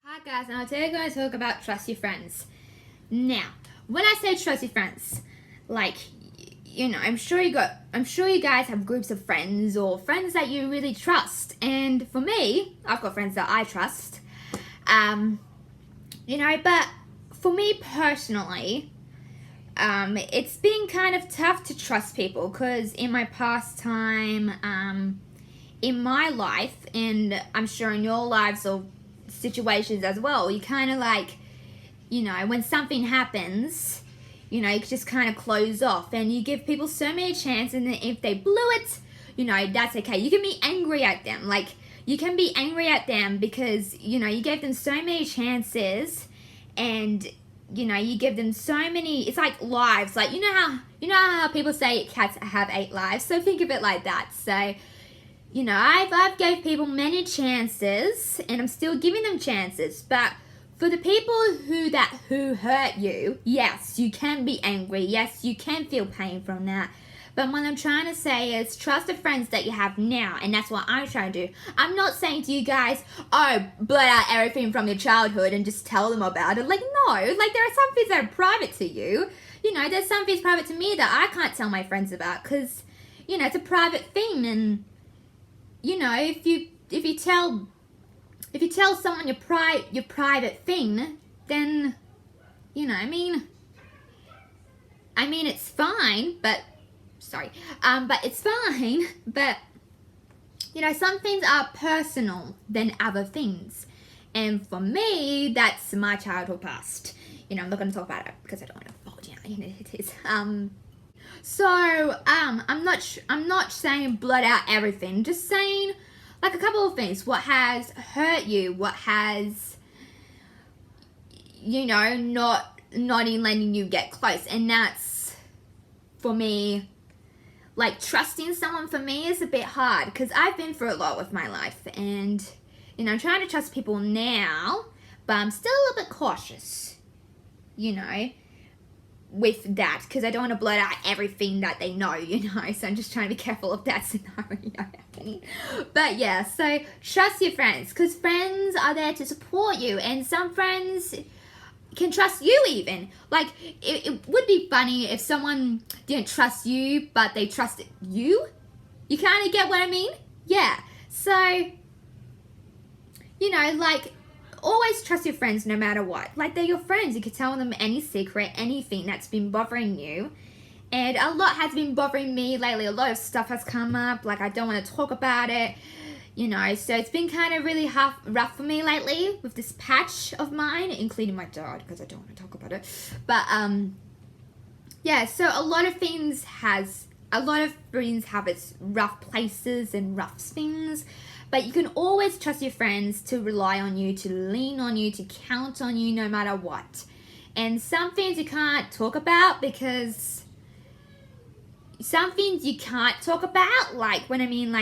Hi guys, and today I'm going to talk about trust your friends. Now, when I say trust your friends, I'm sure you guys have groups of friends or friends that you really trust. And for me, I've got friends that I trust. But for me personally, it's been kind of tough to trust people because in my past time, in my life, and I'm sure in your lives or situations as well, you kind of when something happens, you just kind of close off and you give people so many chances, and then if they blew it, that's okay. You can be angry at them. You can be angry at them because, you gave them so many chances and, you give them so many, it's like lives. You know how people say cats have 8 lives? So think of it like that. So, I've gave people many chances and I'm still giving them chances, but for the people who hurt you, yes, you can be angry. Yes, you can feel pain from that. But what I'm trying to say is trust the friends that you have now, and that's what I'm trying to do. I'm not saying to you guys, blurt out everything from your childhood and just tell them about it. No. There are some things that are private to you. There's some things private to me that I can't tell my friends about because, it's a private thing. And, if you tell someone your private thing, then, it's fine, but it's fine, but, some things are personal than other things. And for me, that's my childhood past. I'm not going to talk about it because I don't want to fall down. It is. I'm not saying blurt out everything, just saying, a couple of things. What has hurt you? What has, not in letting you get close. And that's, for me, trusting someone for me is a bit hard because I've been through a lot with my life. And, I'm trying to trust people now, but I'm still a little bit cautious, with that because I don't want to blurt out everything that they know, so I'm just trying to be careful of that scenario happening. But yeah, so trust your friends because friends are there to support you, and some friends can trust you even. It would be funny if someone didn't trust you but they trusted you. You kind of get what I mean? Yeah. So, always trust your friends no matter what. They're your friends. You can tell them any secret, anything that's been bothering you. And a lot has been bothering me lately. A lot of stuff has come up. I don't want to talk about it. So it's been kind of really rough for me lately with this patch of mine, including my dad, because I don't want to talk about it. But, yeah, so a lot of things have its rough places and rough things. But you can always trust your friends to rely on you, to lean on you, to count on you no matter what. And some things you can't talk about because some things you can't talk about,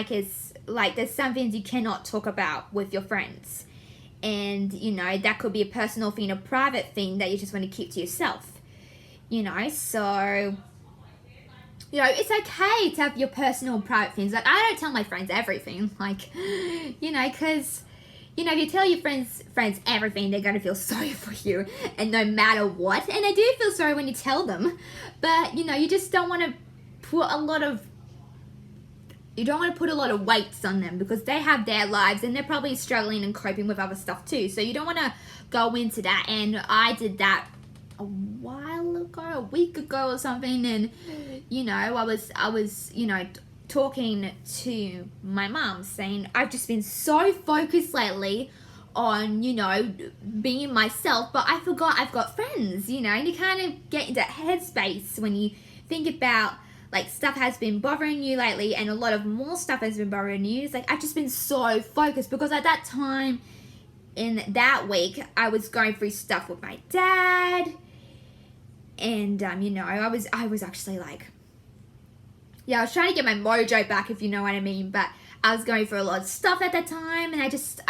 there's some things you cannot talk about with your friends. And, that could be a personal thing, a private thing that you just want to keep to yourself. So, it's okay to have your personal private things. I don't tell my friends everything. Because, if you tell your friends everything, they're going to feel sorry for you. And no matter what. And they do feel sorry when you tell them. But, you just don't want to put a lot of weights on them because they have their lives and they're probably struggling and coping with other stuff too. So you don't want to go into that. And I did that a week ago or something, and I was talking to my mom saying I've just been so focused lately on being myself, but I forgot I've got friends, and you kind of get into headspace when you think about stuff has been bothering you lately, and a lot of more stuff has been bothering you. It's I've just been so focused because at that time in that week I was going through stuff with my dad. And, I was actually I was trying to get my mojo back, if you know what I mean, but I was going through a lot of stuff at that time, and I just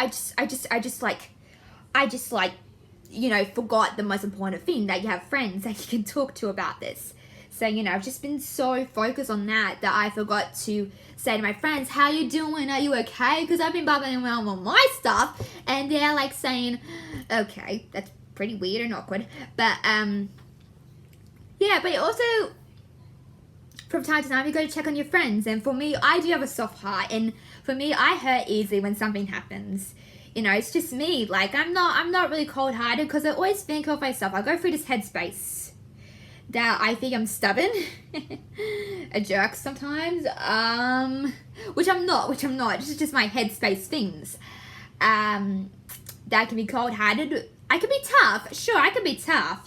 forgot the most important thing, that you have friends that you can talk to about this. So, I've just been so focused on that I forgot to say to my friends, how you doing? Are you okay? Because I've been bubbling around on my stuff, and they're like saying, okay, that's pretty weird and awkward. But, yeah, but also, from time to time, you got to check on your friends. And for me, I do have a soft heart, and for me, I hurt easily when something happens. It's just me. Like, I'm not really cold-hearted, because I always think of myself. I go through this headspace that I think I'm stubborn, a jerk sometimes, which I'm not, this is just my headspace things, that can be cold-hearted. I can be tough, sure, I can be tough,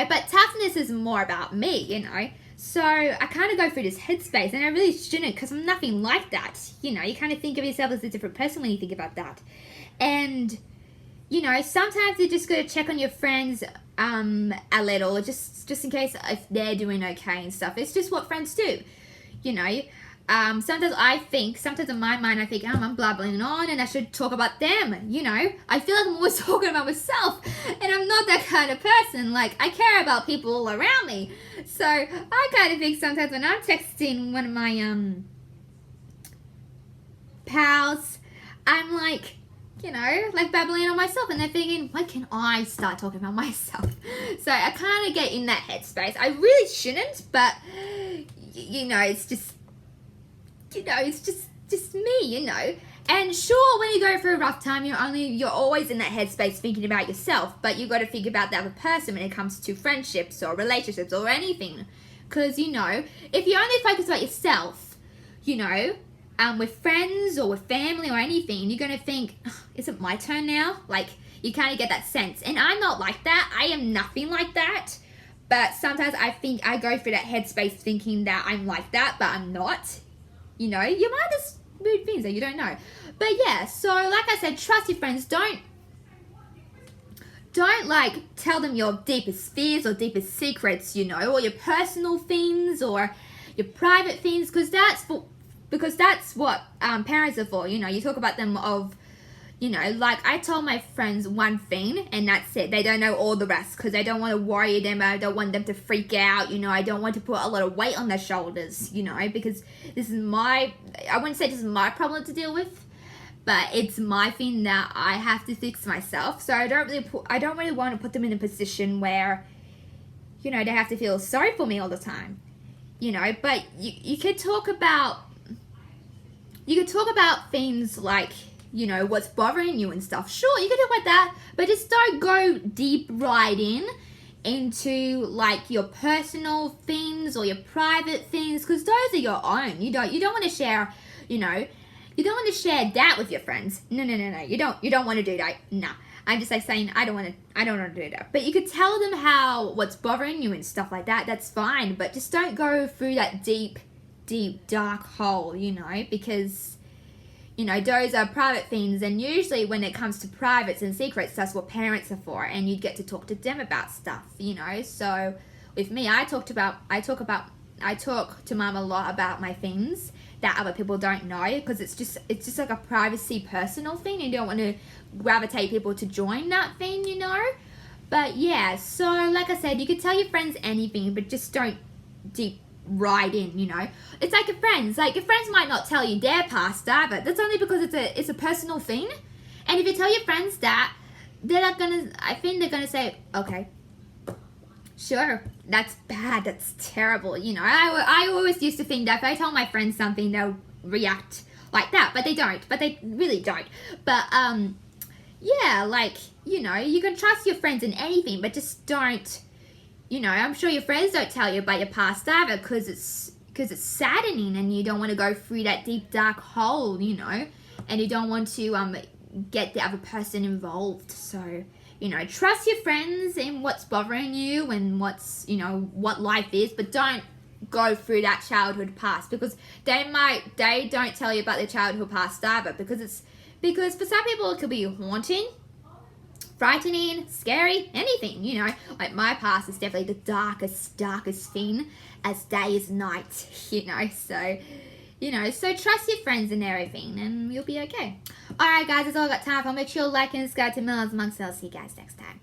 but toughness is more about me, so I kind of go through this headspace, and I really shouldn't, because I'm nothing like that, you kind of think of yourself as a different person when you think about that, and sometimes you just got to check on your friends a little, just in case if they're doing okay and stuff. It's just what friends do, sometimes in my mind I think, I'm blabbling on and I should talk about them, I feel like I'm always talking about myself, and I'm not that kind of person. Like, I care about people all around me, so I kind of think sometimes when I'm texting one of my pals, I'm like, like babbling on myself, and they're thinking, when can I start talking about myself? So I kind of get in that headspace. I really shouldn't, but, it's just, it's just me, And sure, when you go through a rough time, you're always in that headspace thinking about yourself, but you got to think about the other person when it comes to friendships or relationships or anything. Because, if you only focus about yourself, with friends or with family or anything, you're going to think, is it my turn now? Like, you kind of get that sense. And I'm not like that. I am nothing like that. But sometimes I think I go through that headspace thinking that I'm like that, but I'm not. You might just mood things that you don't know. But yeah, so like I said, trust your friends. Don't like tell them your deepest fears or deepest secrets, or your personal things or your private things, because that's what parents are for. You talk about them of, like I told my friends one thing and that's it. They don't know all the rest because I don't want to worry them. I don't want them to freak out. I don't want to put a lot of weight on their shoulders, because this is I wouldn't say this is my problem to deal with, but it's my thing that I have to fix myself. So I don't really want to put them in a position where, they have to feel sorry for me all the time, but you could talk about things like, what's bothering you and stuff. Sure, you can talk about that, but just don't go deep right into like your personal things or your private things, because those are your own. You don't want to share, you don't want to share that with your friends. No. You don't want to do that. No. I'm just like saying I don't want to do that. But you could tell them what's bothering you and stuff like that. That's fine, but just don't go through that deep dark hole, because those are private things, and usually when it comes to privates and secrets, that's what parents are for, and you get to talk to them about stuff, So with me, I talk to mum a lot about my things that other people don't know, because it's just like a privacy personal thing, and you don't want to gravitate people to join that thing, But yeah, so like I said, you could tell your friends anything, but just don't deep right in, It's like your friends. Like, your friends might not tell you their past either. That's only because it's a personal thing. And if you tell your friends that, I think they're gonna say, okay, sure, that's bad, that's terrible, I always used to think that if I tell my friends something, they'll react like that, but they don't. But they really don't. But, yeah, like, you can trust your friends in anything, but just don't, I'm sure your friends don't tell you about your past either, because it's saddening, and you don't want to go through that deep dark hole, and you don't want to get the other person involved. So, trust your friends in what's bothering you and what's, what life is, but don't go through that childhood past, because they don't tell you about their childhood past either, because for some people it could be haunting, frightening, scary, anything, Like, my past is definitely the darkest thing, as day is night, So, so trust your friends and everything, and you'll be okay. Alright, guys, that's all I got time for. Make sure you like and subscribe to Melons Amongst. I'll see you guys next time.